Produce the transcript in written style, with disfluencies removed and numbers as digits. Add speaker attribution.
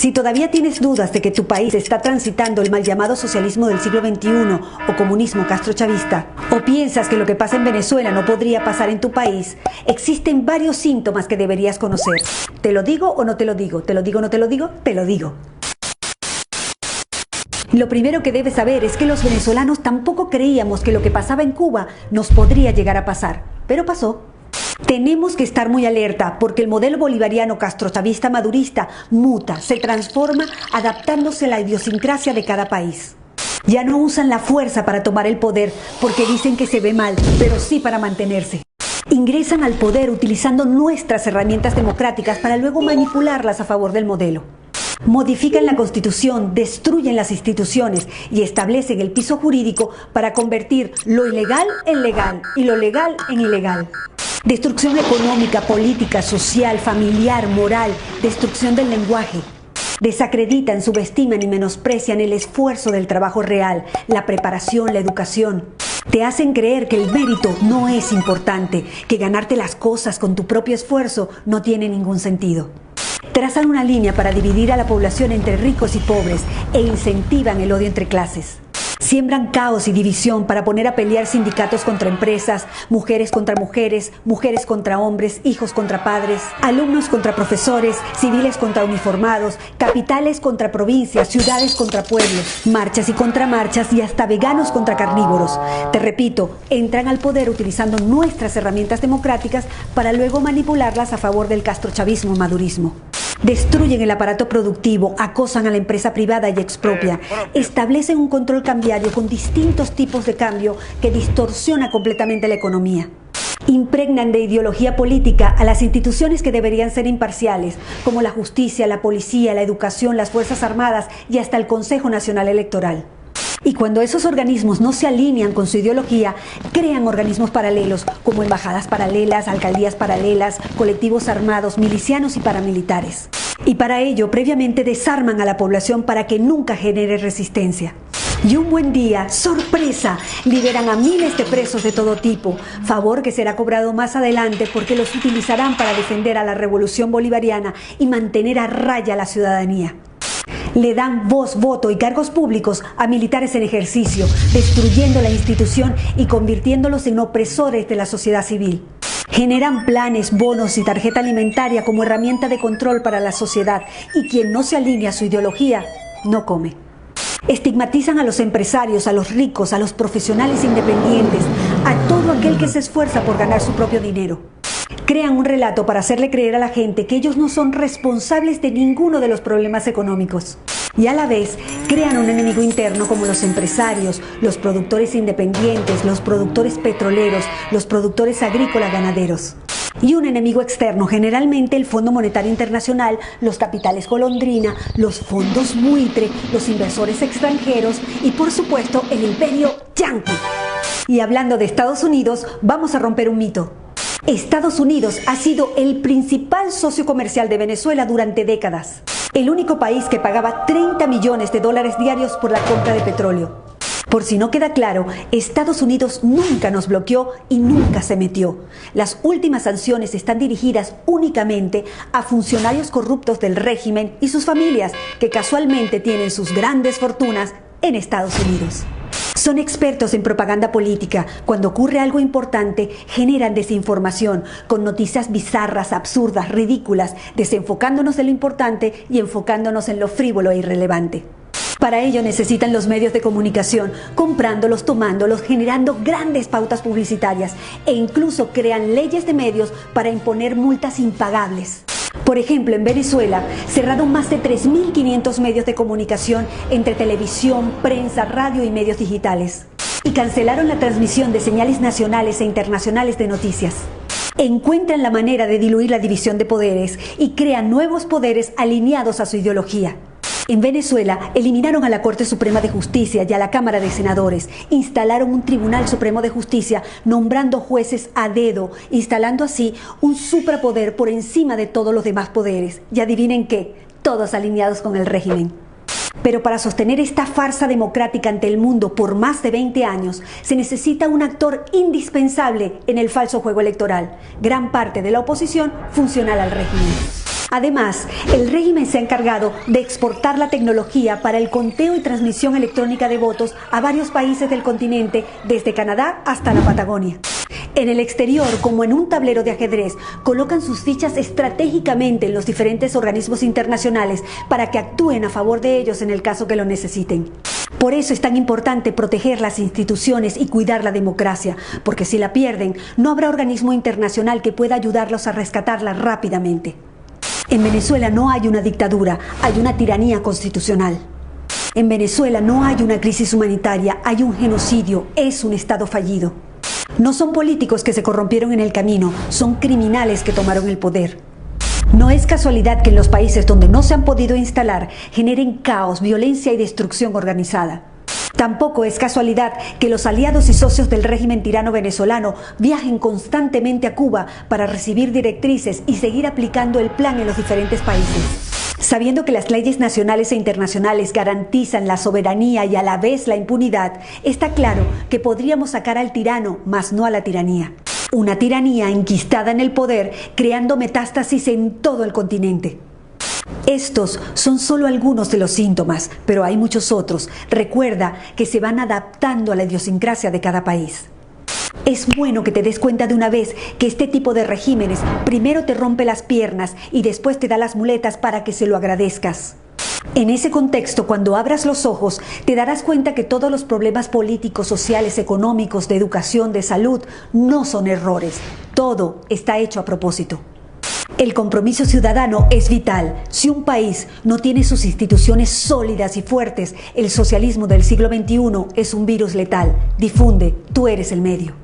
Speaker 1: Si todavía tienes dudas de que tu país está transitando el mal llamado socialismo del siglo XXI o comunismo castrochavista, o piensas que lo que pasa en Venezuela no podría pasar en tu país, existen varios síntomas que deberías conocer. ¿Te lo digo o no te lo digo? ¿Te lo digo o no te lo digo? Te lo digo. Lo primero que debes saber es que los venezolanos tampoco creíamos que lo que pasaba en Cuba nos podría llegar a pasar, pero pasó. Tenemos que estar muy alerta porque el modelo bolivariano castrochavista madurista muta, se transforma adaptándose a la idiosincrasia de cada país. Ya no usan la fuerza para tomar el poder porque dicen que se ve mal, pero sí para mantenerse. Ingresan al poder utilizando nuestras herramientas democráticas para luego manipularlas a favor del modelo. Modifican la Constitución, destruyen las instituciones y establecen el piso jurídico para convertir lo ilegal en legal y lo legal en ilegal. Destrucción económica, política, social, familiar, moral, destrucción del lenguaje. Desacreditan, subestiman y menosprecian el esfuerzo del trabajo real, la preparación, la educación. Te hacen creer que el mérito no es importante, que ganarte las cosas con tu propio esfuerzo no tiene ningún sentido. Trazan una línea para dividir a la población entre ricos y pobres e incentivan el odio entre clases. Siembran caos y división para poner a pelear sindicatos contra empresas, mujeres contra mujeres, mujeres contra hombres, hijos contra padres, alumnos contra profesores, civiles contra uniformados, capitales contra provincias, ciudades contra pueblos, marchas y contramarchas y hasta veganos contra carnívoros. Te repito, entran al poder utilizando nuestras herramientas democráticas para luego manipularlas a favor del castrochavismo madurismo. Destruyen el aparato productivo, acosan a la empresa privada y expropian. Establecen un control cambiario con distintos tipos de cambio que distorsiona completamente la economía. Impregnan de ideología política a las instituciones que deberían ser imparciales, como la justicia, la policía, la educación, las Fuerzas Armadas y hasta el Consejo Nacional Electoral. Y cuando esos organismos no se alinean con su ideología, crean organismos paralelos, como embajadas paralelas, alcaldías paralelas, colectivos armados, milicianos y paramilitares. Y para ello, previamente desarman a la población para que nunca genere resistencia. Y un buen día, ¡sorpresa!, liberan a miles de presos de todo tipo, favor que será cobrado más adelante porque los utilizarán para defender a la revolución bolivariana y mantener a raya a la ciudadanía. Le dan voz, voto y cargos públicos a militares en ejercicio, destruyendo la institución y convirtiéndolos en opresores de la sociedad civil. Generan planes, bonos y tarjeta alimentaria como herramienta de control para la sociedad y quien no se alinea a su ideología, no come. Estigmatizan a los empresarios, a los ricos, a los profesionales independientes, a todo aquel que se esfuerza por ganar su propio dinero. Crean un relato para hacerle creer a la gente que ellos no son responsables de ninguno de los problemas económicos. Y a la vez, crean un enemigo interno como los empresarios, los productores independientes, los productores petroleros, los productores agrícolas ganaderos. Y un enemigo externo, generalmente el Fondo Monetario Internacional, los capitales golondrina, los fondos buitre, los inversores extranjeros y por supuesto el imperio yanqui. Y hablando de Estados Unidos, vamos a romper un mito. Estados Unidos ha sido el principal socio comercial de Venezuela durante décadas. El único país que pagaba 30 millones de dólares diarios por la compra de petróleo. Por si no queda claro, Estados Unidos nunca nos bloqueó y nunca se metió. Las últimas sanciones están dirigidas únicamente a funcionarios corruptos del régimen y sus familias, que casualmente tienen sus grandes fortunas en Estados Unidos. Son expertos en propaganda política. Cuando ocurre algo importante, generan desinformación con noticias bizarras, absurdas, ridículas, desenfocándonos de lo importante y enfocándonos en lo frívolo e irrelevante. Para ello necesitan los medios de comunicación, comprándolos, tomándolos, generando grandes pautas publicitarias e incluso crean leyes de medios para imponer multas impagables. Por ejemplo, en Venezuela cerraron más de 3.500 medios de comunicación entre televisión, prensa, radio y medios digitales. Y cancelaron la transmisión de señales nacionales e internacionales de noticias. Encuentran la manera de diluir la división de poderes y crean nuevos poderes alineados a su ideología. En Venezuela eliminaron a la Corte Suprema de Justicia y a la Cámara de Senadores, instalaron un Tribunal Supremo de Justicia nombrando jueces a dedo, instalando así un suprapoder por encima de todos los demás poderes. Y adivinen qué, todos alineados con el régimen. Pero para sostener esta farsa democrática ante el mundo por más de 20 años, se necesita un actor indispensable en el falso juego electoral, gran parte de la oposición funcional al régimen. Además, el régimen se ha encargado de exportar la tecnología para el conteo y transmisión electrónica de votos a varios países del continente, desde Canadá hasta la Patagonia. En el exterior, como en un tablero de ajedrez, colocan sus fichas estratégicamente en los diferentes organismos internacionales para que actúen a favor de ellos en el caso que lo necesiten. Por eso es tan importante proteger las instituciones y cuidar la democracia, porque si la pierden, no habrá organismo internacional que pueda ayudarlos a rescatarla rápidamente. En Venezuela no hay una dictadura, hay una tiranía constitucional. En Venezuela no hay una crisis humanitaria, hay un genocidio, es un Estado fallido. No son políticos que se corrompieron en el camino, son criminales que tomaron el poder. No es casualidad que en los países donde no se han podido instalar generen caos, violencia y destrucción organizada. Tampoco es casualidad que los aliados y socios del régimen tirano venezolano viajen constantemente a Cuba para recibir directrices y seguir aplicando el plan en los diferentes países. Sabiendo que las leyes nacionales e internacionales garantizan la soberanía y a la vez la impunidad, está claro que podríamos sacar al tirano, mas no a la tiranía. Una tiranía enquistada en el poder, creando metástasis en todo el continente. Estos son solo algunos de los síntomas, pero hay muchos otros. Recuerda que se van adaptando a la idiosincrasia de cada país. Es bueno que te des cuenta de una vez que este tipo de regímenes primero te rompe las piernas y después te da las muletas para que se lo agradezcas. En ese contexto, cuando abras los ojos, te darás cuenta que todos los problemas políticos, sociales, económicos, de educación, de salud, no son errores. Todo está hecho a propósito. El compromiso ciudadano es vital. Si un país no tiene sus instituciones sólidas y fuertes, el socialismo del siglo XXI es un virus letal. Difunde, tú eres el medio.